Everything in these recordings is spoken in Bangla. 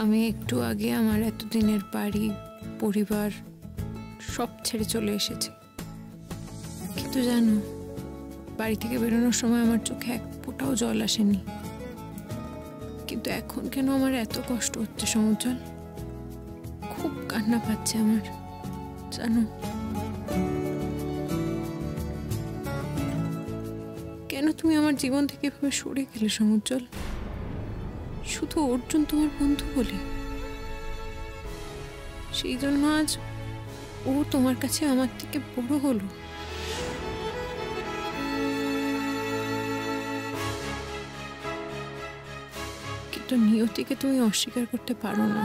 আমি একটু আগে আমার এতদিনের বাড়ি পরিবার সব ছেড়ে চলে এসেছি, কিন্তু জানো বাড়ি থেকে বেরোনোর সময় আমার চোখে এক ফোঁটাও জল আসেনি। কিন্তু এখন কেন আমার এত কষ্ট হচ্ছে সমুজ্জ্বল, খুব কান্না পাচ্ছে আমার জানো। কেন তুমি আমার জীবন থেকে এভাবে সরে গেলে সমুজ্জ্বল? শুধু অর্জুন তোমার বন্ধু বলে, সেই জন্য আজ ও তোমার কাছে আমার থেকে বড় হলো। কিন্তু নিয়তিকে তুমি অস্বীকার করতে পারো না।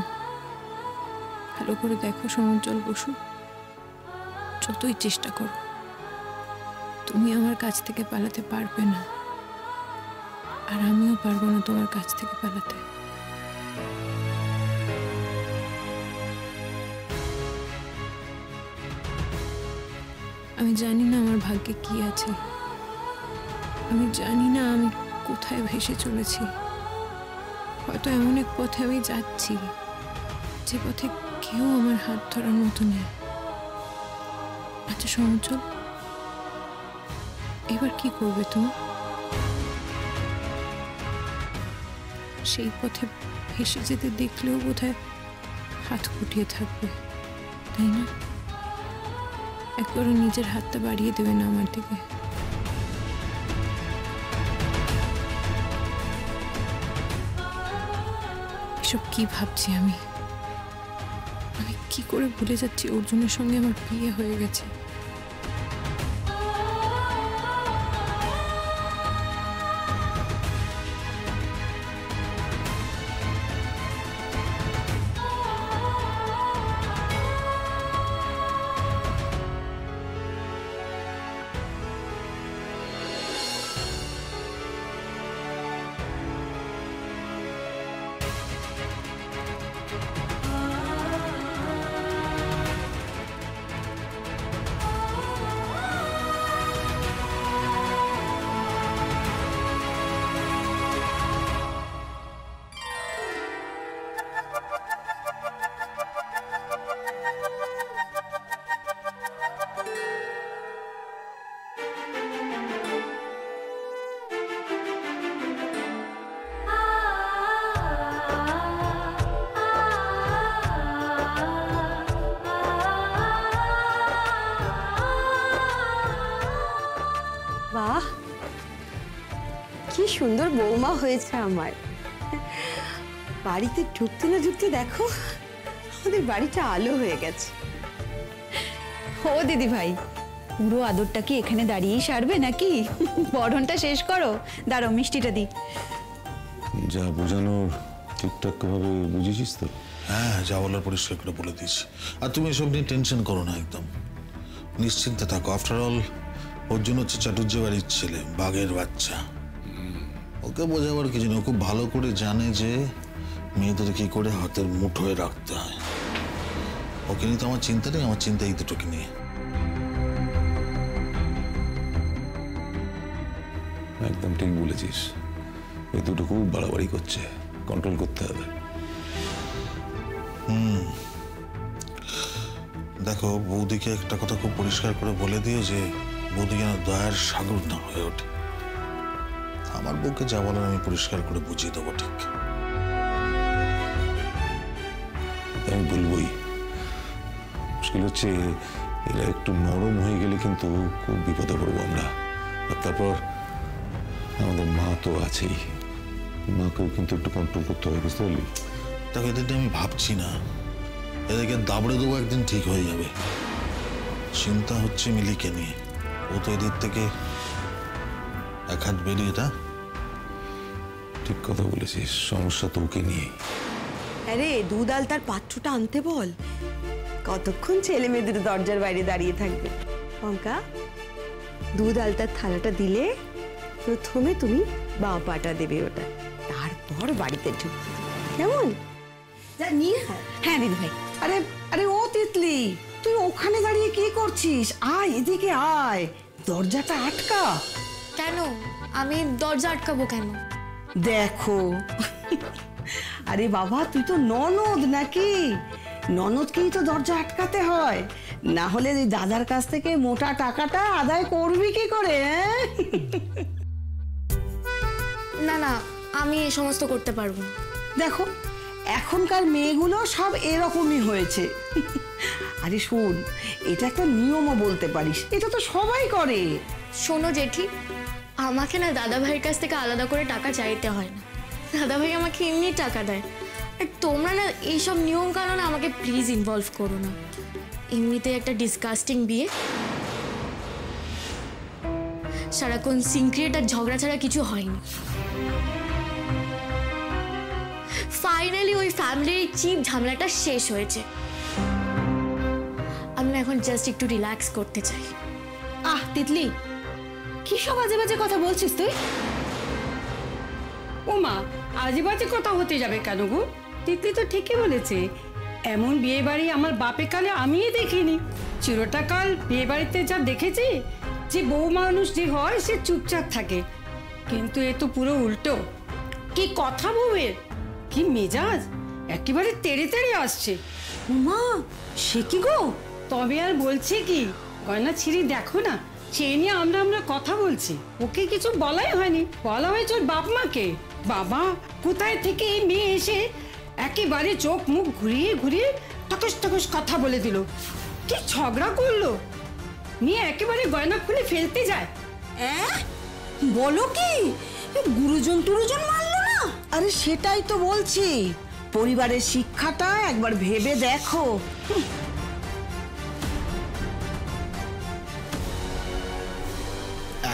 ভালো করে দেখো সমুজ্জ্বল বসু, যতই চেষ্টা করো তুমি আমার কাছ থেকে পালাতে পারবে না, আর আমিও পারবো না তোমার কাছ থেকে পালাতে। আমি জানি না আমার ভাগ্যে কি আছে, আমি জানি না আমি কোথায় ভেসে চলেছি। হয়তো এমন এক পথে আমি যাচ্ছি যে পথে কেউ আমার হাত ধরার মতো নেই। আচ্ছা সমুজ্জ্বল, এবার কি করবে তুমি? সেই পথে ভেসে যেতে দেখলেও বোধহয় হাত গুটিয়ে থাকবে, তাই না? একবারও নিজের হাতটা বাড়িয়ে দেবে না আমার দিকে? এসব কি ভাবছি আমি? কি করে ভুলে যাচ্ছি অর্জুনের সঙ্গে আমার বিয়ে হয়ে গেছে। বাহ, কি সুন্দর বৌমা হয়েছে আমার। বাড়িতে ঢুকতে না ঢুকতে দেখো আমাদের বাড়িটা আলো হয়ে গেছে। ও দিদি ভাই, পুরো আদরটা কি এখানে দাঁড়িয়েই সারবে নাকি? বরণটা শেষ করো, দাঁড়াও মিষ্টিটা দি। যা বোঝানোর ঠিকঠাক ভাবে বুঝেছিস তো? হ্যাঁ, যা বলার পরিষ্কার করে বলে দিয়েছি। আর তুমি এসব নিয়ে টেনশন করো না, একদম নিশ্চিন্তে থাকো। আফটার অল অর্জুন হচ্ছে চাটুর্য বাড়ির ছেলে, বাঘের বাচ্চা। ওকে বোঝাবার কিছু নেই, খুব ভালো করে জানে যে মেয়েদের কি করে হাতের মুঠোয় রাখতে হয়। ওকে নিয়ে তো আমার চিন্তা নেই, আমার চিন্তা এই দুটোকে নিয়ে। একদম ঠিক বলেছিস, এই দুটো খুব বাড়াবাড়ি করছে, কন্ট্রোল করতে হবে। দেখো, বৌদিকে একটা কথা খুব পরিষ্কার করে বলে দিও যে বৌদি যেন দয়ার সাগর না হয়ে ওঠে। আমার বউকে যা বলার আমি পরিষ্কার করে বুঝিয়ে দেবো, ঠিক? আমি বলবোই। মুশকিল হচ্ছে এরা একটু নরম হয়ে গেলে কিন্তু খুব বিপদে পড়বো আমরা। আর তারপর আমাদের মা তো আছেই, মাকেও কিন্তু একটু কন্ট্রোল করতে হবে, বুঝতে পারলি? দেখো, এদেরটা আমি ভাবছি না, এদেরকে দাবড়ে দেবো, একদিন ঠিক হয়ে যাবে। চিন্তা হচ্ছে মিলিকে নিয়ে। ও তো এদের থেকে এক হাত বেরিয়ে। এটা ঠিক কথা বলেছিস, সমস্যা তো ওকে নিয়ে। আরে দুধ আলতার পাত্রটা আনতে বল, কতক্ষণ ছেলে মেয়েদের দরজার বাইরে দাঁড়িয়ে থাকবে। পঙ্কা, দুধ আলতার থালাটা দিলে প্রথমে তুমি বাঁ পাটা দেবে, ওটা তারপর বাড়িতে ঢুকবে, কেমন? যা নিয়ে। হ্যাঁ দিদি ভাই। আরে আরে ও তিতলি, তুই ওখানে দাঁড়িয়ে কি করছিস? আয় এদিকে আয়, দরজাটা আটকা। কেন? আমি দরজা আটকাবো কেন? দেখো, আরে বাবা তুই তো ননদ নাকি? ননদকেই তো দরজা আটকাতে হয়, না হলে দাদার কাছ থেকে মোটা টাকাটা আদায় করবি কি করে? না না, আমি এই সমস্ত করতে পারবো না। দেখো এখনকার মেয়েগুলো সব এরকমই হয়েছে। আরে শোন, এটা একটা নিয়মও বলতে পারিস, এটা তো সবাই করে। শোনো জেঠি, আমাকে না দাদা ভাইয়ের কাছ থেকে আলাদা করে টাকা চাইতে হয় না, দাদা ভাই আমাকে এমনি টাকা দেয়। আর তোমরা না এইসব নিয়ম কানুনে আমাকে প্লিজ ইনভলভ করো না। এমনিতে একটা ডিসকাস্টিং বিয়ে, সারাক্ষণ সিনক্রিয়েট আর ঝগড়া ছাড়া কিছু হয়নি। ফাইনালি ওই ফ্যামিলির চিপ ঝামেলাটা শেষ হয়েছে। আমি এখন জাস্ট একটু রিল্যাক্স করতে চাই। আহ তিতলি, কি সব আজে বাজে কথা বলছিস তুই? ও মা, আজে বাজে কথা হতে যাবে কেন গো? তিতলি তো ঠিকই বলেছে, এমন বিয়ে বাড়ি আমার বাপে কালে আমিই দেখিনি। চিরটা কাল বিয়ে বাড়িতে যা দেখেছি, যে বউ মানুষ যে হয় সে চুপচাপ থাকে, কিন্তু এ তো পুরো উল্টো। কি কথা বউয়ের, কি মেজাজ, একেবারে তেড়ে তেড়ে আসছে। মা সে কি গো? তবে আর বলছি কি, গয়না ছিঁড়ি দেখো না, সে নিয়ে আমরা কথা বলছি। ওকে কিছু বলাই হয়নি, বলা হয়েছে ওর বাপ মাকে। বাবা কোথায় থেকে এই মেয়ে এসে একেবারে চোখ মুখ ঘুরিয়ে ঘুরিয়ে টকস টকস কথা বলে দিল। কি ঝগড়া করলো, নিয়ে একেবারে গয়না খুলে ফেলতে যায়। বলো কি, গুরুজন টুরুজন মানলো না? আরে সেটাই তো বলছি, পরিবারের শিক্ষাটা একবার ভেবে দেখো।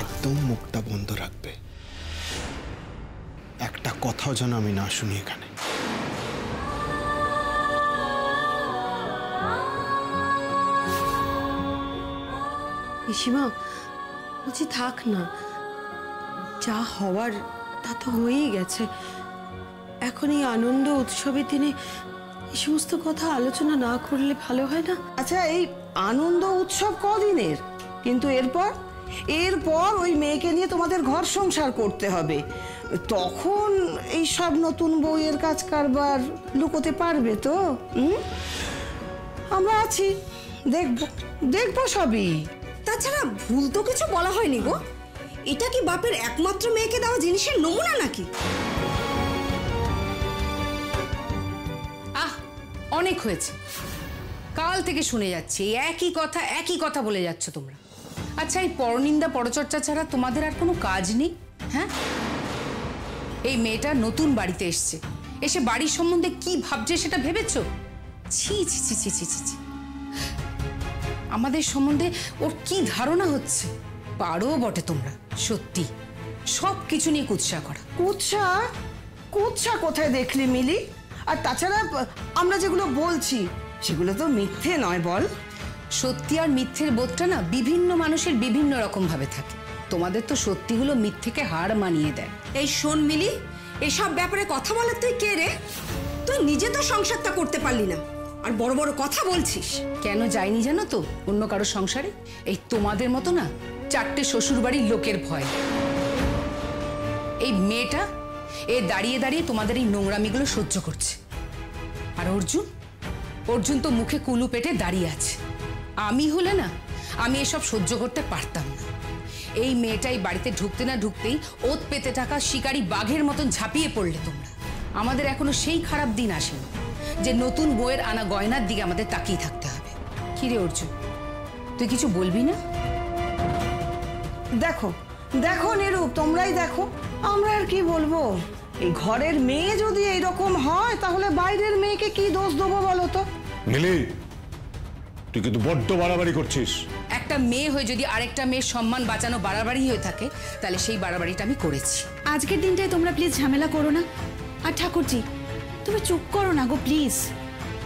একদম মুখটা বন্ধ রাখবে, একটা কথাও যেন আমি না শুনি এখানে। পিসিমা বলছি থাক না, যা হওয়ার তা তো হয়েই গেছে। এখন এই আনন্দ উৎসবের দিনে এই সমস্ত কথা আলোচনা না করলে ভালো হয় না? আচ্ছা এই আনন্দ উৎসব কদিনের, কিন্তু এরপর ওই মেয়েকে নিয়ে তোমাদের ঘর সংসার করতে হবে, তখন এই সব নতুন বউয়ের কাজ কারবার লুকোতে পারবে তো? আমরা আছি, দেখবো সবই। তাছাড়া ভুল তো কিছু বলা হয়নি গো, এটা কি বাপের একমাত্র মেয়েকে দেওয়া জিনিসের নমুনা নাকি? আহ, অনেক হয়েছে, কাল থেকে শুনে যাচ্ছি একই কথা বলে যাচ্ছ তোমরা। আচ্ছা এই পরনিন্দা পরচর্চা ছাড়া তোমাদের আর কোনো কাজ নেই? হ্যাঁ, এই মেয়েটা নতুন বাড়িতে এসে বাড়ির সম্বন্ধে কি ভাবছে সেটা ভেবেছো? ছি ছি ছি ছি ছি ছি, আমাদের সম্বন্ধে ওর কি ধারণা হচ্ছে? পারো বটে তোমরা, সত্যি সব কিছু নিয়ে কুৎসা করা। কুৎসা কোথায় দেখলি মিলি? আর তাছাড়া আমরা যেগুলো বলছি সেগুলো তো মিথ্যে নয়, বল? সত্যি আর মিথ্যের বোধটা না বিভিন্ন মানুষের বিভিন্ন রকম ভাবে থাকে। তোমাদের তো সত্যি হলো মিথ্যেকে হার মানিয়ে দেয়। এই শোন মিলি, এসব ব্যাপারে কথা বলার তুই কে রে? তুই নিজে তো সংসারটা করতে পারলি না, আর বড় বড় কথা বলছিস। কেন যায়নি জানো তো অন্য কারো সংসারে? এই তোমাদের মতো না 4টে শ্বশুর বাড়ির লোকের ভয়। এই মেয়েটা দাঁড়িয়ে দাঁড়িয়ে তোমাদের এই নোংরামিগুলো সহ্য করছে। আর অর্জুন তো মুখে কুলু পেটে দাঁড়িয়ে আছে। আমি হলে না, আমি এসব সহ্য করতে পারতাম না। এই মেয়েটাই বাড়িতে ঢুকতে না ঢুকতেই ওত পেতে থাকা শিকারী বাঘের মতন ঝাঁপিয়ে পড়লে তোমরা। আমাদের এখনো সেই খারাপ দিন আসেনি যে নতুন বউয়ের আনা গয়নার দিকে আমাদের তাকিয়ে থাকতে হবে। কি রে অর্জুন, তুই কিছু বলবি না? দেখো নিরূপ, তোমরাই দেখো, আমরা আর কি বলবো? এই ঘরের মেয়ে যদি এইরকম হয় তাহলে বাইরের মেয়েকে কি দোষ দেবো বলো তো? মিলি, তুই কিন্তু বড্ড বাড়াবাড়ি করছিস। একটা মেয়ে হয়ে যদি আরেকটা মেয়ের সম্মান বাঁচানো বাড়াবাড়ি হয়ে থাকে, তাহলে সেই বাড়াবাড়িটা আমি করেছি। আজকের দিনটায় তোমরা প্লিজ ঝামেলা করো না। আর ঠাকুরজি তুমি চুপ করো না গো প্লিজ,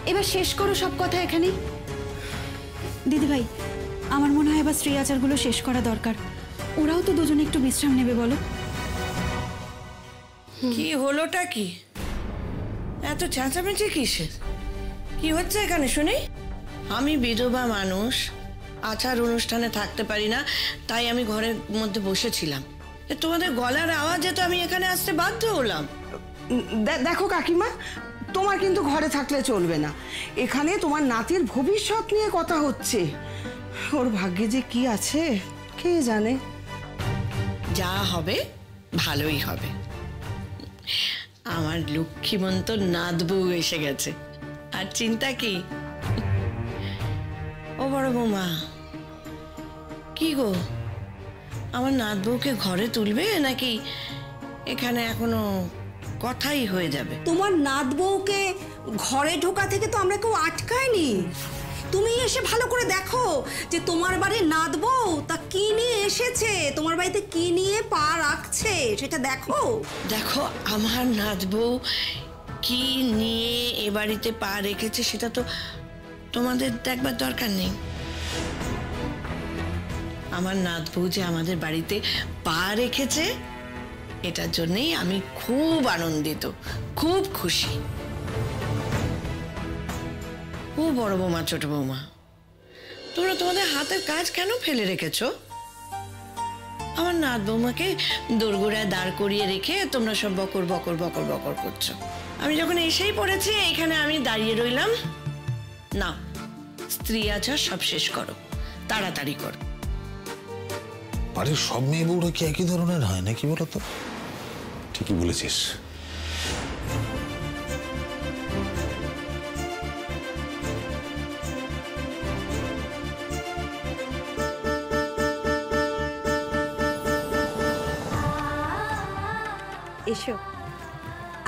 এবার শেষ করো সব কথা এখানেই। দিদিভাই, আমার মনে হয় এবার স্ত্রী আচারগুলো শেষ করা দরকার। ওরাও তো দুজনে একটু বিশ্রাম নেবে, বলো? কি হলোটা কি? এত চেঁচামেচি কিসের? কি হচ্ছে এখানে শুনি? আমি বিধবা মানুষ, আচার অনুষ্ঠানে থাকতে পারি না, তাই আমি ঘরের মধ্যে বসেছিলাম। তোমাদের গলার আওয়াজে তো আমি এখানে আসতে বাধ্য হলাম। দেখো কাকিমা, তোমার কিন্তু ঘরে থাকলে চলবে না। এখানে তোমার নাতির ভবিষ্যৎ নিয়ে কথা হচ্ছে। ওর ভাগ্যে যে কি আছে কে জানে। যা হবে ভালোই হবে। আমার লক্ষ্মীমন্ত নাত বউ এসে গেছে, আর চিন্তা কি। ও বড় বৌমা, কি গো, আমার নাত বউকে ঘরে তুলবে নাকি এখানে এখনো কথাই হয়ে যাবে? তোমার নাত বউকে ঘরে ঢোকা থেকে তো আমরা কেউ আটকায়নি। তুমি এসে ভালো করে দেখো যে তোমার বাড়ির নাত বউ তা কি নিয়ে এসেছে, তোমার বাড়িতে কি নিয়ে পা রাখছে সেটা দেখো। দেখো, আমার নাত বউ কি নিয়ে এ বাড়িতে পা রেখেছে সেটা তো তোমাদের দেখবার দরকার নেই। আমার নাত বউ যে আমাদের বাড়িতে পা রেখেছে এটার জন্যই আমি খুব আনন্দিত, খুব খুশি। ও বড় বৌমা, ছোট বৌমা, তোমরা তোমাদের হাতের কাজ কেন ফেলে রেখেছ? আমার নাত বৌমাকে দোরগোড়ায় দাঁড় করিয়ে রেখে তোমরা সব বকর বকর বকর বকর করছো। আমি যখন এসেই পড়েছি এখানে আমি দাঁড়িয়ে রইলাম। না, স্ত্রী আচার সব শেষ করো, তাড়াতাড়ি করো। বাড়ির সব মেয়ে বউরা কি একই ধরনের হয় নাকি বলতো? ঠিকই বলেছিস। এসো,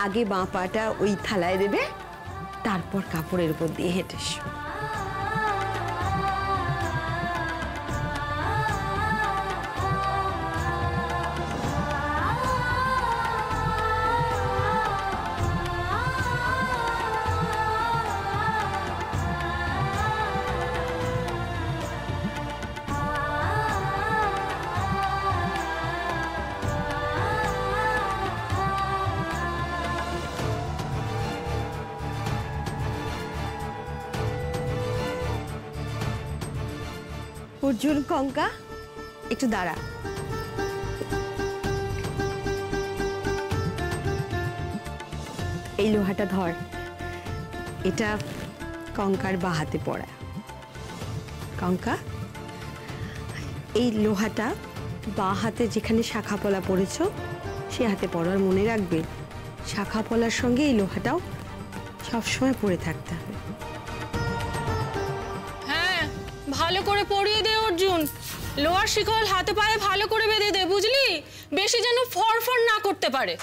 আগে বাঁ পাটা ওই থালায় দেবে, তারপর কাপড়ের উপর দিয়ে হেঁটে এসো। অর্জুন, কঙ্কা, একটু দাঁড়া। এই লোহাটা ধর, এটা কঙ্কার বাঁ হাতে পড়া। কঙ্কা, এই লোহাটা বাঁ হাতে যেখানে শাখা পলা পড়েছ সে হাতে পড়ার মনে রাখবে, শাখা পলার সঙ্গে এই লোহাটাও সবসময় পড়ে থাকতে হবে। ভালো করে পরিয়ে দে অর্জুন, লোহার শিকল হাতে পায়ে ভালো করে বেঁধে দে, বুঝলি? বেশি যেন ফরফর না করতে পারে।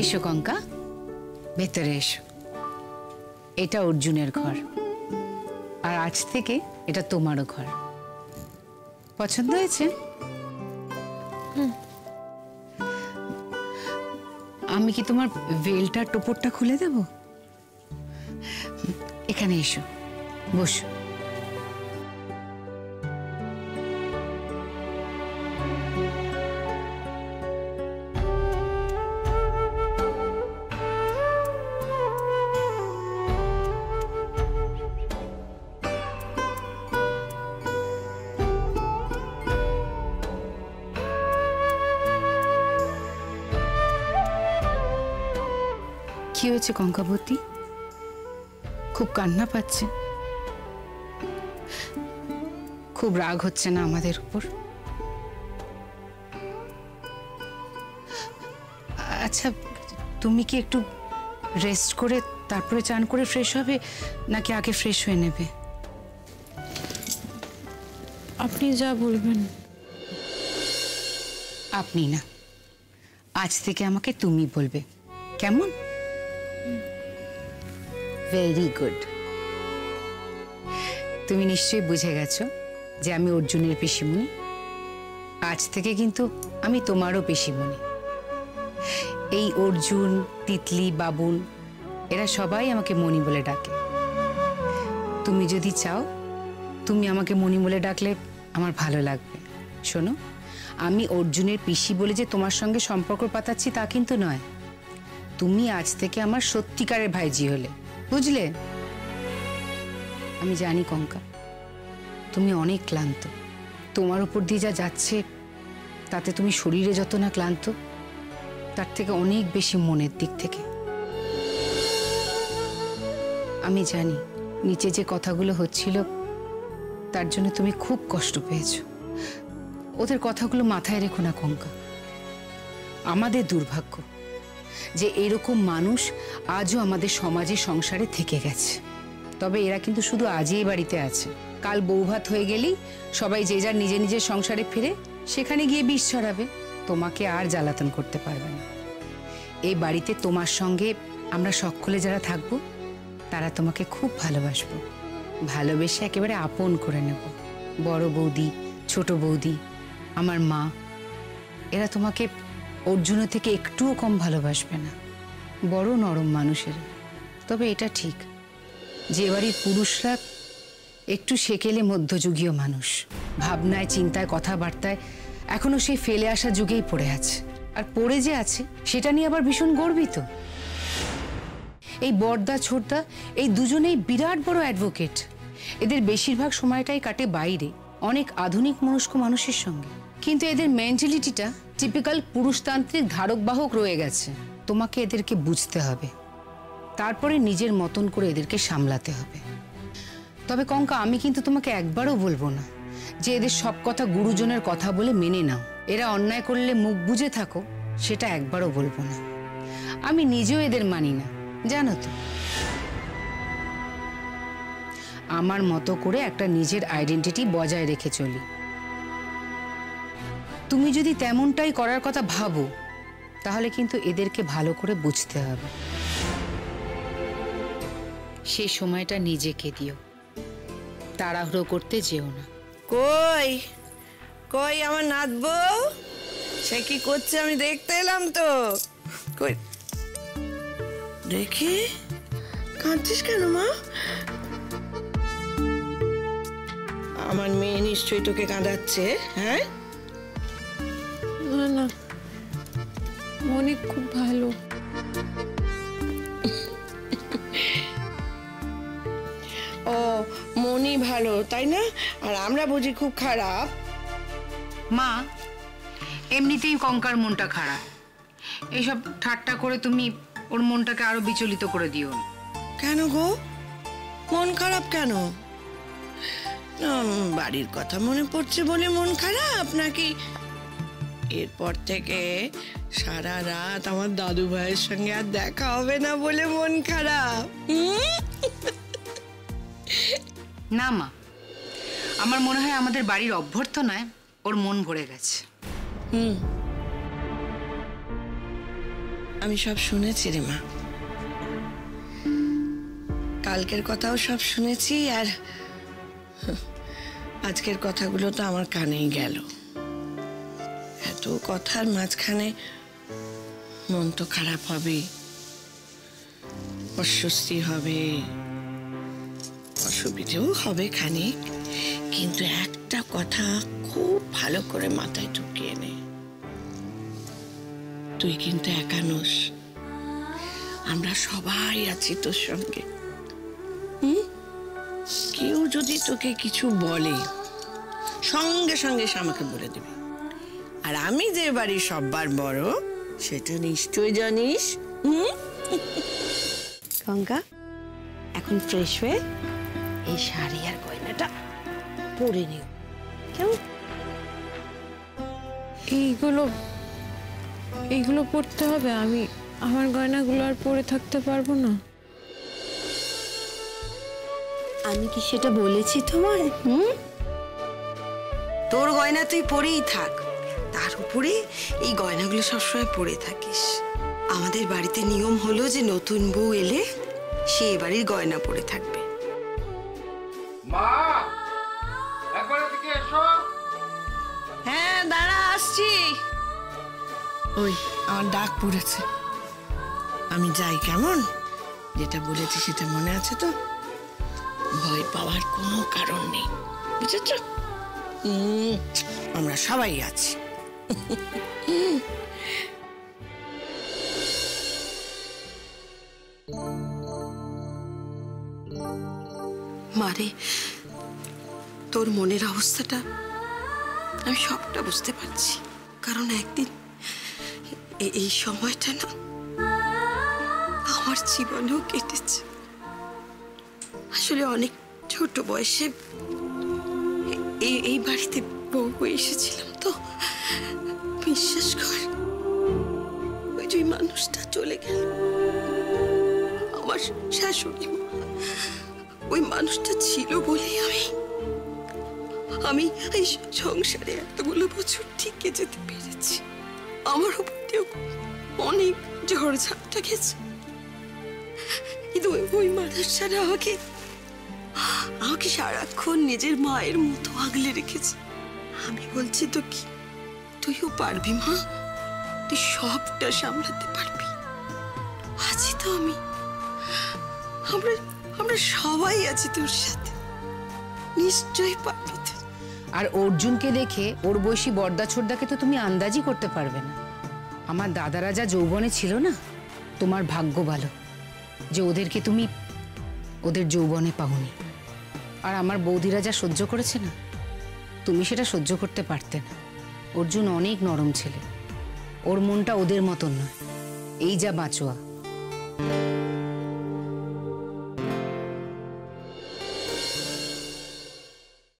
এসো কঙ্কা, ভেতরে এসো। এটা অর্জুনের ঘর, আর আজ থেকে এটা তোমারও ঘর। পছন্দ হয়েছে? আমি কি তোমার ভেলটা টোপরটা খুলে দেব? এখানে এসো, বসো। কি হয়েছে কঙ্কাবতী? খুব কান্না পাচ্ছে? খুব রাগ হচ্ছে না আমাদের উপর? আচ্ছা, তুমি কি একটু রেস্ট করে তারপরে চান করে ফ্রেশ হবে নাকি আগে ফ্রেশ হয়ে নেবে? আপনি যা বলবেন। আপনি না, আজ থেকে আমাকে তুমি বলবে, কেমন? Very good. তুমি নিশ্চয়ই বুঝে গেছো যে আমি অর্জুনের পিসিমণি। আজ থেকে কিন্তু আমি তোমারও পিসিমণি। এই অর্জুন, তিতলি, বাবুন এরা সবাই আমাকে মণি বলে ডাকে। তুমি যদি চাও তুমি আমাকে মণি বলে ডাকলে আমার ভালো লাগবে। শোনো, আমি অর্জুনের পিসি বলে যে তোমার সঙ্গে সম্পর্ক পাতাচ্ছি তা কিন্তু নয়। তুমি আজ থেকে আমার সত্যিকারের ভাইজি হলে, বুঝলে? আমি জানি কঙ্কা, তুমি অনেক ক্লান্ত। তোমার উপর দিয়ে যা যাচ্ছে তাতে তুমি শরীরে যত না ক্লান্ত, তার থেকে অনেক বেশি মনের দিক থেকে। আমি জানি নিচে যে কথাগুলো হচ্ছিল তার জন্য তুমি খুব কষ্ট পেয়েছো। ওদের কথাগুলো মাথায় রেখো না কঙ্কা। আমাদের দুর্ভাগ্য যে এরকম মানুষ আজও আমাদের সমাজে সংসারে থেকে গেছে। তবে এরা কিন্তু শুধু আজই বাড়িতে আছে, কাল বৌভাত হয়ে গেলেই সবাই যে যার নিজে নিজের সংসারে ফিরে সেখানে গিয়ে বিষ ছড়াবে। তোমাকে আর জ্বালাতন করতে পারবে না। এই বাড়িতে তোমার সঙ্গে আমরা সকলে যারা থাকবো তারা তোমাকে খুব ভালোবাসবো, ভালোবেসে একেবারে আপন করে নেব। বড় বৌদি, ছোট বৌদি, আমার মা, এরা তোমাকে অর্জুনের থেকে একটুও কম ভালোবাসবে না। বড় নরম মানুষের। তবে এটা ঠিক যে বাড়ির পুরুষরা একটু সেকেলে মধ্যযুগীয় মানুষ, ভাবনায়, চিন্তায়, কথাবার্তায় এখনো সেই ফেলে আসা যুগেই পড়ে আছে। আর পড়ে যে আছে সেটা নিয়ে আবার ভীষণ গর্বিত। এই বড়দা ছোটদা এই দুজনেই বিরাট বড় অ্যাডভোকেট। এদের বেশিরভাগ সময়টাই কাটে বাইরে অনেক আধুনিক মনস্ক মানুষের সঙ্গে, কিন্তু এদের মেন্টালিটিটা টিপিক্যাল পুরুষতান্ত্রিক ধারক বাহক রয়ে গেছে। তোমাকে এদেরকে বুঝতে হবে, তারপরে নিজের মতন করে এদেরকে সামলাতে হবে। তবে কঙ্কা, আমি কিন্তু তোমাকে একবারও বলবো না যে এদের সব কথা গুরুজনের কথা বলে মেনে নাও, এরা অন্যায় করলে মুখ বুজে থাকো, সেটা একবারও বলবো না। আমি নিজেও এদের মানি না, জানো তো। আমার মতো করে একটা নিজের আইডেন্টিটি বজায় রেখে চলি। তুমি যদি তেমনটাই করার কথা ভাবো তাহলে কিন্তু এদেরকে ভালো করে বুঝতে হবে। সেই সময়টা নিজেকে দিও, তাড়াহুড়ো করতে যেও না। কই কই আমার নাত বউ, সে কি করছে আমি দেখতে এলাম তো। কই দেখি, কাঁদছিস কেন মা? আমার মেয়ে নিশ্চয়ই তোকে কাঁদাচ্ছে। হ্যাঁ না না, মনে খুব ভালো। ও মনি ভালো তাই না, আর আমরা বুঝি খুব খারাপ। মা, এমনিতেই কঙ্কার মনটা খারাপ, এইসব ঠাট্টা করে তুমি ওর মনটাকে আরো বিচলিত করে দিও। কেন গো, মন খারাপ কেন? বাড়ির কথা মনে পড়ছে বলে মন খারাপ, নাকি এরপর থেকে সারা রাত আমার দাদু ভাইয়ের সঙ্গে আর দেখা হবে না বলে মন খারাপ? না মা, আমার মনে হয় আমাদের বাড়ির অভ্যর্থনায় ওর মন ভরে গেছে। আমি সব শুনেছি রে মা, কালকের কথাও সব শুনেছি, আর আজকের কথাগুলো তো আমার কানেই গেল। এত কথার মাঝখানে মন তো খারাপ হবে, অস্বস্তি হবে, অসুবিধেও হবে খানিক, কিন্তু একটা কথা খুব ভালো করে মাথায় ঢুকিয়ে নে, তুই কিন্তু একা নোস, আমরা সবাই আছি তোর সঙ্গে। কেউ যদি তোকে কিছু বলে সঙ্গে সঙ্গে সে আমাকে বলে দেবে, আর আমি যে বাড়ির সবার বড় সেটা নিশ্চয় জানিস। গঙ্গা, এখন ফ্রেশ হয়ে এই শাড়ি আর গয়নাটা পরে নিও, কেমন? এইগুলো পড়তে হবে? আমি আমার গয়নাগুলো আর পরে থাকতে পারবো না? আমি কি সেটা বলেছি তোমায়? তোর গয়না তুই পরেই থাক, তার উপরে এই গয়নাগুলো সবসময় পরে থাকিস। আমাদের বাড়িতে নিয়ম হলো যে নতুন বউ এলে সে এ বাড়ির গয়না পরে থাকবে। মা, একবার এদিকে এসো। হ্যাঁ দাঁড়া, আসছি। ওই আমার ডাক পড়েছে, আমি যাই কেমন? যেটা বলেছি সেটা মনে আছে তো? ভয় পাওয়ার কোনো কারণ নেই, বুঝেছ? আমরা সবাই আছি। মারে, তোর মনের অবস্থাটা আমি সবটা বুঝতে পারছি, কারণ একদিন এই সময়টা না আমার জীবনেও কেটেছে। আসলে অনেক ছোট বয়সে এই বাড়িতে বউ হয়ে এসেছিলাম তো, বিশ্বাস কর ওই যে মানুষটা চলে গেল, আমার শাশুড়ি মা, ওই মানুষটা ছিল বলেই আমি এই সংসারে এতগুলো বছর টিকে যেতে পেরেছি। আমার উপরেও অনেক ঝড় ঝাপটা গেছে, কিন্তু ওই মানুষটা আমাকে সারাক্ষণ নিজের মায়ের মতো আগলে রেখেছে। আমি বলছি তো কি, তুইও পারবি মা, তুই সবটা সামলাতে পারবি। আছি তো আমি, আমরা সবাই আছি তোর সাথে, নিশ্চয়ই পারবি। আর অর্জুনকে দেখে ওর বয়সী বর্দা ছোটদাকে তো তুমি আন্দাজই করতে পারবে না। আমার দাদারা যা যৌবনে ছিল না, তোমার ভাগ্য ভালো যে ওদেরকে তুমি ওদের যৌবনে পাওনি। আর আমার বৌদিরা যা সহ্য করেছে না, তুমি সেটা সহ্য করতে পারতে না। অর্জুন অনেক নরম ছেলে, ওর মনটা ওদের মতন নয়, এই যা বাঁচোয়া।